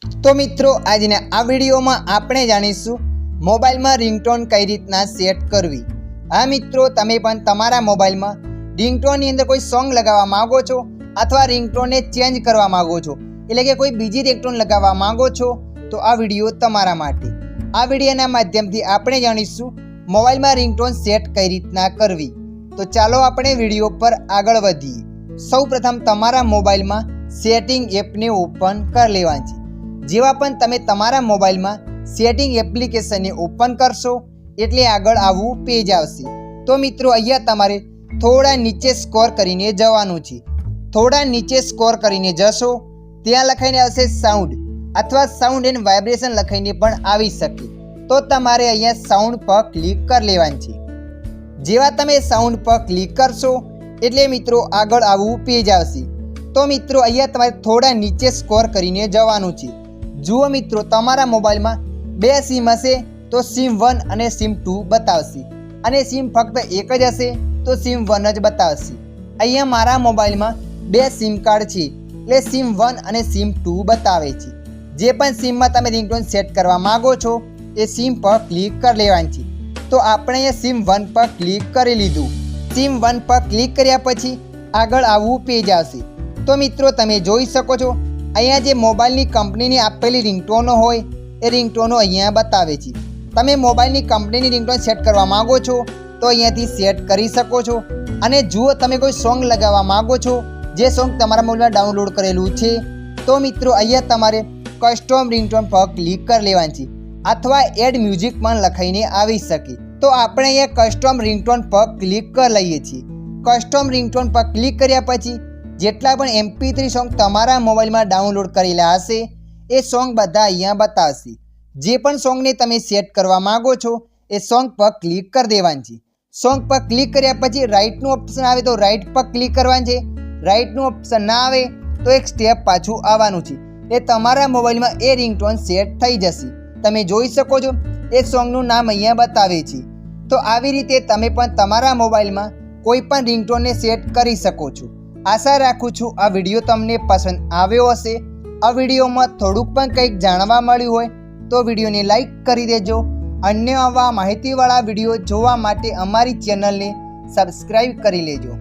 તો મિત્રો આજના આ વિડીયોમાં આપણે જાણીશું મોબાઈલમાં રિંગટોન કઈ રીતના સેટ કરવી। હા મિત્રો, તમે પણ તમારા મોબાઈલમાં રિંગટોનની અંદર કોઈ સોંગ લગાવવા માંગો છો અથવા રિંગટોનને ચેન્જ કરવા માંગો છો, એટલે કે કોઈ બીજી રિંગટોન લગાવવા માંગો છો તો આ વિડીયો તમારા માટે। આ વિડીયોના માધ્યમથી આપણે જાણીશું મોબાઈલમાં રિંગટોન સેટ કઈ રીતના કરવી। તો ચાલો આપણે વિડીયો પર આગળ વધીએ। સૌપ્રથમ તમારા મોબાઈલમાં સેટિંગ એપને ઓપન કરી લેવાની છે। જેવા પણ તમે તમારા મોબાઈલમાં સેટિંગ એપ્લિકેશનને ઓપન કરશો એટલે આગળ આવું પેજ આવશે। તો મિત્રો અહીંયા તમારે થોડા નીચે સ્ક્રોલ કરીને જવાનું છે। થોડા નીચે સ્ક્રોલ કરીને જશો ત્યાં લખાઈને આવશે સાઉન્ડ અથવા સાઉન્ડ એન્ડ વાઇબ્રેશન લખાઈને પણ આવી શકે। તો તમારે અહીંયા સાઉન્ડ પર ક્લિક કરી લેવાનું છે। જેવા તમે સાઉન્ડ પર ક્લિક કરશો એટલે મિત્રો આગળ આવું પેજ આવશે। તો મિત્રો અહીંયા તમારે થોડા નીચે સ્ક્રોલ કરીને જવાનું છે। જુઓ મિત્રો, તમારા મોબાઈલમાં બે સિમ હશે તો સિમ 1 અને સિમ 2 બતાવશે, અને સિમ ફક્ત એક જ હશે તો સિમ 1 જ બતાવશે। અહીંયા મારા મોબાઈલમાં બે સિમ કાર્ડ છે એટલે સિમ 1 અને સિમ 2 બતાવે છે। જે પણ સિમમાં તમે રિંગટોન સેટ કરવા માગો છો એ સિમ પર ક્લિક કરી લેવાની છે। તો આપણે અહીંયા સિમ 1 પર ક્લિક કરી લીધું। સિમ 1 પર ક્લિક કર્યા પછી આગળ આવું પેજ આવશે। તો મિત્રો તમે જોઈ શકો છો અહીંયા જે મોબાઈલની કંપનીની આપેલી રિંગટોનો હોય એ રિંગટોનો અહીંયા બતાવે છે। તમે મોબાઈલની કંપનીની રિંગટોન સેટ કરવા માગો છો તો અહીંયાથી સેટ કરી શકો છો। અને જુઓ, તમે કોઈ સોંગ લગાવવા માગો છો જે સોંગ તમારા મોબાઈલમાં ડાઉનલોડ કરેલું છે તો મિત્રો અહીંયા તમારે કસ્ટમ રિંગટોન પર ક્લિક કરી લેવાની છે, અથવા એડ મ્યુઝિક પણ લખાઈને આવી શકે। તો આપણે અહીંયા કસ્ટમ રિંગટોન પર ક્લિક કરી લઈએ છીએ। કસ્ટમ રિંગટોન પર ક્લિક કર્યા પછી જેટલા પણ MP3 સોંગ તમારા મોબાઈલમાં ડાઉનલોડ કરેલા હશે એ સોંગ બધા અહીંયા બતાવશે। જે પણ સોંગને તમે સેટ કરવા માગો છો એ સોંગ પર ક્લિક કરી દેવાનું છે। સોંગ પર ક્લિક કર્યા પછી રાઇટનું ઓપ્શન આવે તો રાઇટ પર ક્લિક કરવાનું છે। રાઇટનું ઓપ્શન ના આવે તો એક સ્ટેપ પાછું આવવાનું છે, એ તમારા મોબાઈલમાં એ રિંગટોન સેટ થઈ જશે। તમે જોઈ શકો છો એ સોંગનું નામ અહીંયા બતાવે છે। તો આવી રીતે તમે પણ તમારા મોબાઈલમાં કોઈ પણ રિંગટોનને સેટ કરી શકો છો। આશા રાખું છું આ વિડીયો તમને પસંદ આવ્યો હશે। આ વિડીયોમાં થોડુંક પણ કંઈક જાણવા મળ્યું હોય તો વિડીયોને લાઈક કરી દેજો। અન્ય આવા માહિતીવાળા વિડીયો જોવા માટે અમારી ચેનલને સબસ્ક્રાઈબ કરી લેજો।